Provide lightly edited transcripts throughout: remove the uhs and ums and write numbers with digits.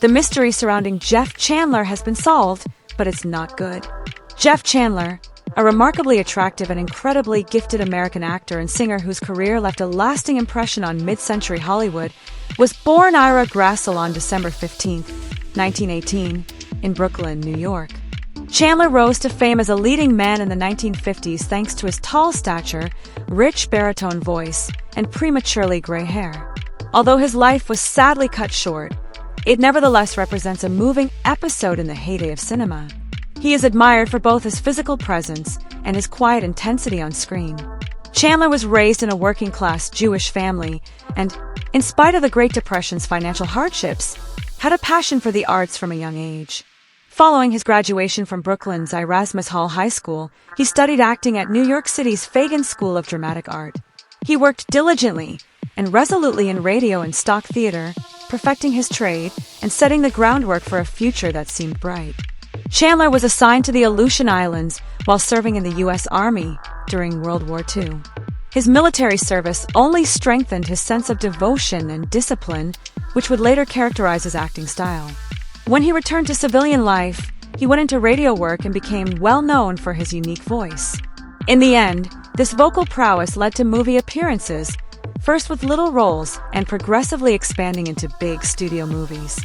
The mystery surrounding Jeff Chandler has been solved, but it's not good. Jeff Chandler, a remarkably attractive and incredibly gifted American actor and singer whose career left a lasting impression on mid-century Hollywood, was born Ira Glassell on December 15, 1918, in Brooklyn, New York. Chandler rose to fame as a leading man in the 1950s thanks to his tall stature, rich baritone voice, and prematurely gray hair. Although his life was sadly cut short, it nevertheless represents a moving episode in the heyday of cinema. He is admired for both his physical presence and his quiet intensity on screen. Chandler was raised in a working-class Jewish family and, in spite of the Great Depression's financial hardships, had a passion for the arts from a young age. Following his graduation from Brooklyn's Erasmus Hall High School, he studied acting at New York City's Fagan School of Dramatic Art. He worked diligently and resolutely in radio and stock theater, perfecting his trade and setting the groundwork for a future that seemed bright. Chandler was assigned to the Aleutian Islands while serving in the U.S. Army during World War II. His military service only strengthened his sense of devotion and discipline, which would later characterize his acting style. When he returned to civilian life, he went into radio work and became well known for his unique voice. In the end, this vocal prowess led to movie appearances, first with little roles and progressively expanding into big studio movies.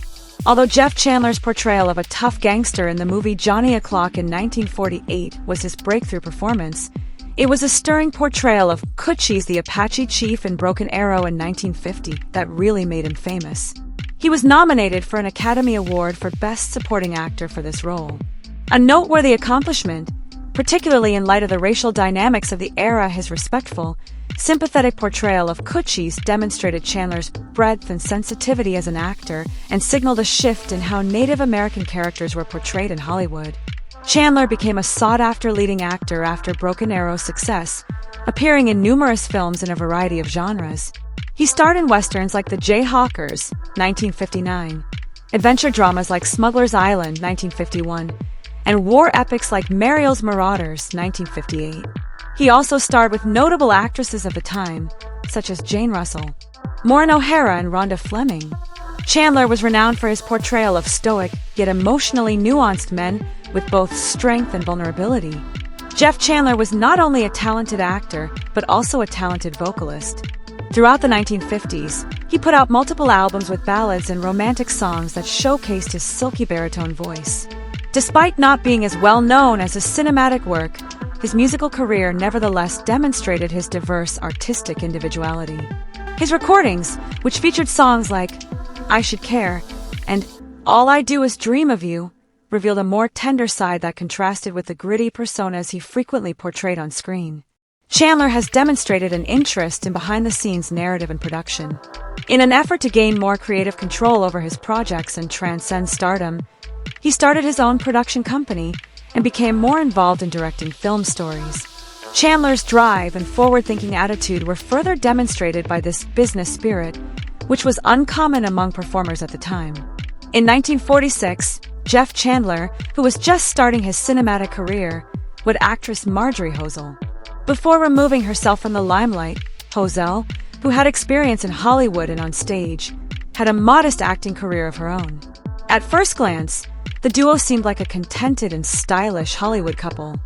Although Jeff Chandler's portrayal of a tough gangster in the movie Johnny O'Clock in 1948 was his breakthrough performance, it was a stirring portrayal of Cochise the Apache Chief in Broken Arrow in 1950 that really made him famous. He was nominated for an Academy Award for Best Supporting Actor for this role. A noteworthy accomplishment, particularly in light of the racial dynamics of the era. His respectful, sympathetic portrayal of Cochise demonstrated Chandler's breadth and sensitivity as an actor and signaled a shift in how Native American characters were portrayed in Hollywood. Chandler became a sought-after leading actor after Broken Arrow's success, appearing in numerous films in a variety of genres. He starred in westerns like The Jayhawkers, 1959, adventure dramas like Smuggler's Island, 1951, and war epics like Mariel's Marauders, 1958. He also starred with notable actresses of the time, such as Jane Russell, Maureen O'Hara, and Rhonda Fleming. Chandler was renowned for his portrayal of stoic, yet emotionally nuanced men with both strength and vulnerability. Jeff Chandler was not only a talented actor, but also a talented vocalist. Throughout the 1950s, he put out multiple albums with ballads and romantic songs that showcased his silky baritone voice. Despite not being as well known as his cinematic work, his musical career nevertheless demonstrated his diverse artistic individuality. His recordings, which featured songs like I Should Care and All I Do Is Dream of You, revealed a more tender side that contrasted with the gritty personas he frequently portrayed on screen. Chandler has demonstrated an interest in behind-the-scenes narrative and production. In an effort to gain more creative control over his projects and transcend stardom, he started his own production company and became more involved in directing film stories. Chandler's drive and forward-thinking attitude were further demonstrated by this business spirit, which was uncommon among performers at the time. In 1946, Jeff Chandler, who was just starting his cinematic career, with actress Marjorie Hosel. Before removing herself from the limelight, Hosel, who had experience in Hollywood and on stage, had a modest acting career of her own. At first glance, the duo seemed like a contented and stylish Hollywood couple.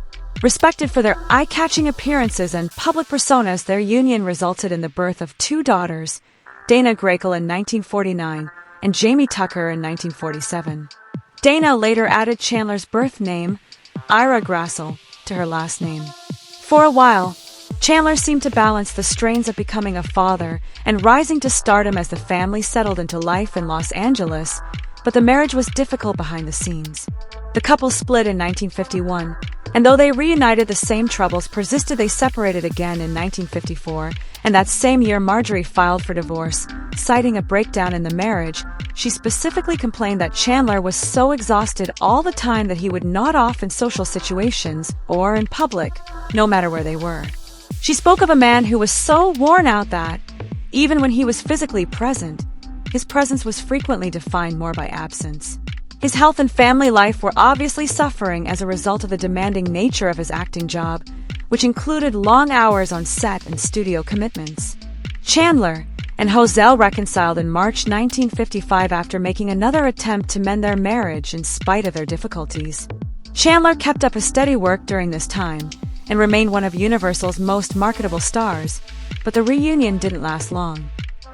Respected for their eye-catching appearances and public personas, their union resulted in the birth of two daughters, Dana Grakel in 1949 and Jamie Tucker in 1947. Dana later added Chandler's birth name, Ira Glassell, to her last name. For a while, Chandler seemed to balance the strains of becoming a father and rising to stardom as the family settled into life in Los Angeles, but the marriage was difficult behind the scenes. The couple split in 1951, and though they reunited, the same troubles persisted. They separated again in 1954, and that same year Marjorie filed for divorce, citing a breakdown in the marriage. She specifically complained that Chandler was so exhausted all the time that he would nod off in social situations or in public, no matter where they were. She spoke of a man who was so worn out that, even when he was physically present, his presence was frequently defined more by absence. His health and family life were obviously suffering as a result of the demanding nature of his acting job, which included long hours on set and studio commitments. Chandler, and Hosel reconciled in March 1955 after making another attempt to mend their marriage in spite of their difficulties. Chandler kept up a steady work during this time and remained one of Universal's most marketable stars, but the reunion didn't last long.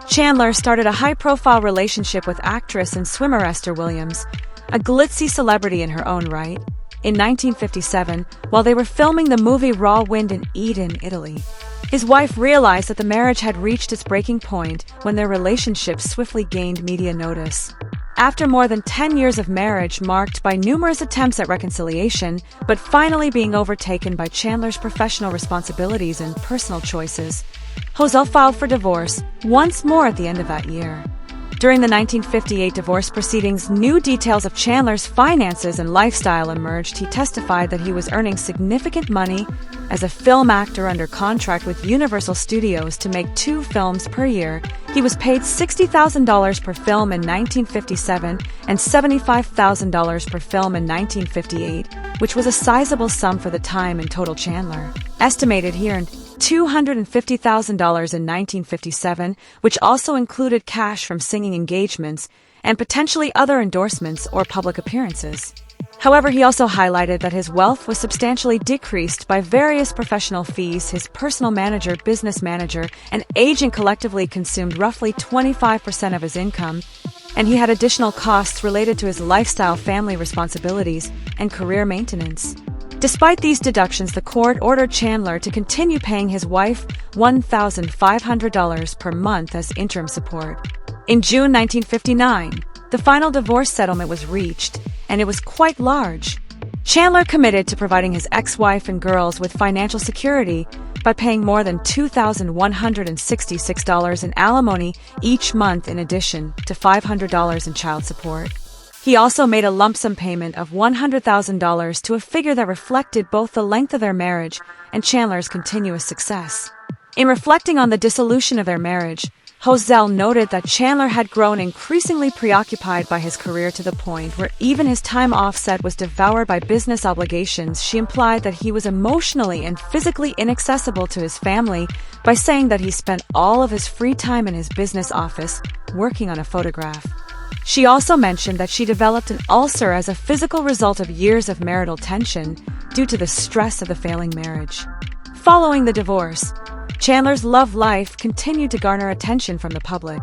Chandler started a high-profile relationship with actress and swimmer Esther Williams, a glitzy celebrity in her own right, in 1957 while they were filming the movie Raw Wind in Eden, Italy. His wife realized that the marriage had reached its breaking point when their relationship swiftly gained media notice. After more than 10 years of marriage marked by numerous attempts at reconciliation, but finally being overtaken by Chandler's professional responsibilities and personal choices, Hosel filed for divorce once more at the end of that year. During the 1958 divorce proceedings, new details of Chandler's finances and lifestyle emerged. He testified that he was earning significant money as a film actor under contract with Universal Studios to make 2 films per year. He was paid $60,000 per film in 1957 and $75,000 per film in 1958, which was a sizable sum for the time. In total, Chandler estimated he earned $250,000 in 1957, which also included cash from singing engagements and potentially other endorsements or public appearances. However, he also highlighted that his wealth was substantially decreased by various professional fees. His personal manager, business manager, and agent collectively consumed roughly 25% of his income, and he had additional costs related to his lifestyle, family responsibilities, and career maintenance. Despite these deductions, the court ordered Chandler to continue paying his wife $1,500 per month as interim support. In June 1959, the final divorce settlement was reached, and it was quite large. Chandler committed to providing his ex-wife and girls with financial security by paying more than $2,166 in alimony each month in addition to $500 in child support. He also made a lump sum payment of $100,000 to a figure that reflected both the length of their marriage and Chandler's continuous success. In reflecting on the dissolution of their marriage, Hosel noted that Chandler had grown increasingly preoccupied by his career to the point where even his time off set was devoured by business obligations. She implied that he was emotionally and physically inaccessible to his family by saying that he spent all of his free time in his business office working on a photograph. She also mentioned that she developed an ulcer as a physical result of years of marital tension due to the stress of the failing marriage. Following the divorce, Chandler's love life continued to garner attention from the public.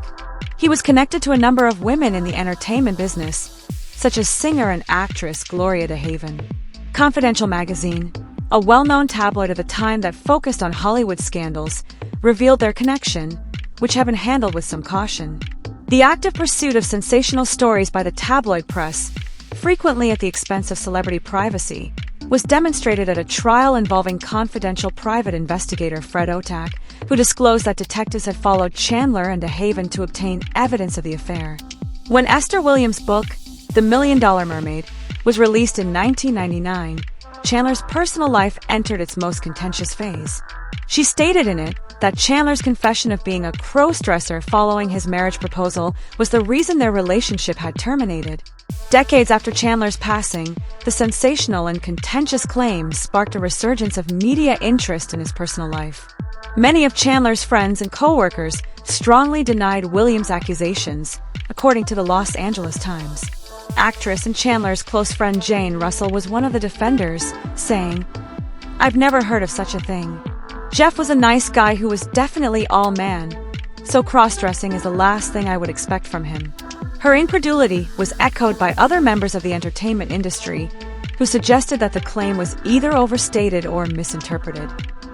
He was connected to a number of women in the entertainment business, such as singer and actress Gloria DeHaven. Confidential magazine, a well-known tabloid of the time that focused on Hollywood scandals, revealed their connection, which had been handled with some caution. The active pursuit of sensational stories by the tabloid press, frequently at the expense of celebrity privacy, was demonstrated at a trial involving confidential private investigator Fred Otak, who disclosed that detectives had followed Chandler and DeHaven to obtain evidence of the affair. When Esther Williams' book, The $1 Million Mermaid, was released in 1999, Chandler's personal life entered its most contentious phase. She stated in it that Chandler's confession of being a cross-dresser following his marriage proposal was the reason their relationship had terminated. Decades after Chandler's passing, the sensational and contentious claims sparked a resurgence of media interest in his personal life. Many of Chandler's friends and co-workers strongly denied Williams' accusations, according to the Los Angeles Times. Actress and Chandler's close friend Jane Russell was one of the defenders, saying, "I've never heard of such a thing. Jeff was a nice guy who was definitely all man, so cross-dressing is the last thing I would expect from him." Her incredulity was echoed by other members of the entertainment industry, who suggested that the claim was either overstated or misinterpreted.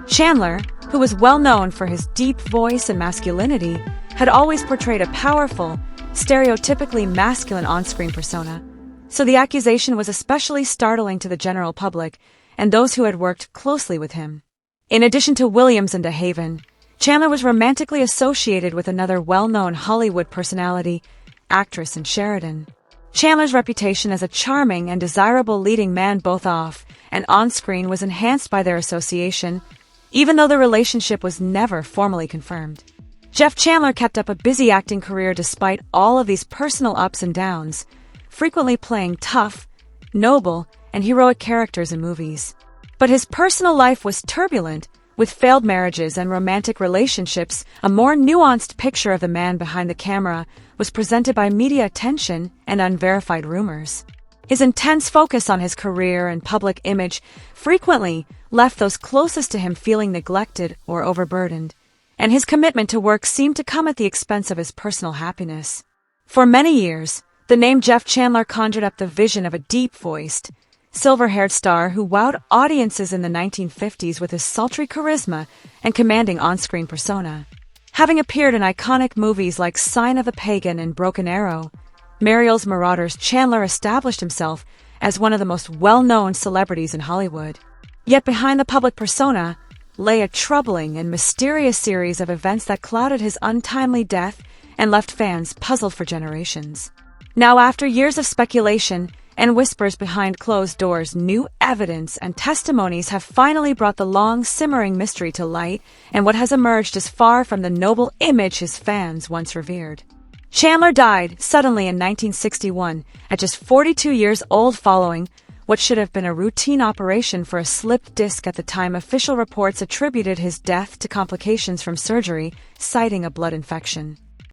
Chandler, who was well known for his deep voice and masculinity, had always portrayed a powerful, stereotypically masculine on-screen persona, so the accusation was especially startling to the general public and those who had worked closely with him. In addition to Williams and DeHaven, Chandler was romantically associated with another well-known Hollywood personality, actress and Sheridan. Chandler's reputation as a charming and desirable leading man both off and on-screen was enhanced by their association, even though the relationship was never formally confirmed. Jeff Chandler kept up a busy acting career despite all of these personal ups and downs, frequently playing tough, noble, and heroic characters in movies. But his personal life was turbulent, With failed marriages and romantic relationships, a more nuanced picture of the man behind the camera was presented by media attention and unverified rumors. His intense focus on his career and public image frequently left those closest to him feeling neglected or overburdened, and his commitment to work seemed to come at the expense of his personal happiness. For many years, the name Jeff Chandler conjured up the vision of a deep-voiced, silver-haired star who wowed audiences in the 1950s with his sultry charisma and commanding on-screen persona. Having appeared in iconic movies like Sign of the Pagan and Broken Arrow, Mariel's Marauders, Chandler established himself as one of the most well-known celebrities in Hollywood. Yet behind the public persona lay a troubling and mysterious series of events that clouded his untimely death and left fans puzzled for generations. Now, after years of speculation and whispers behind closed doors, new evidence and testimonies have finally brought the long-simmering mystery to light, and what has emerged is far from the noble image his fans once revered. Chandler died suddenly in 1961 at just 42 years old following what should have been a routine operation for a slipped disc. At the time, official reports attributed his death to complications from surgery, citing a blood infection.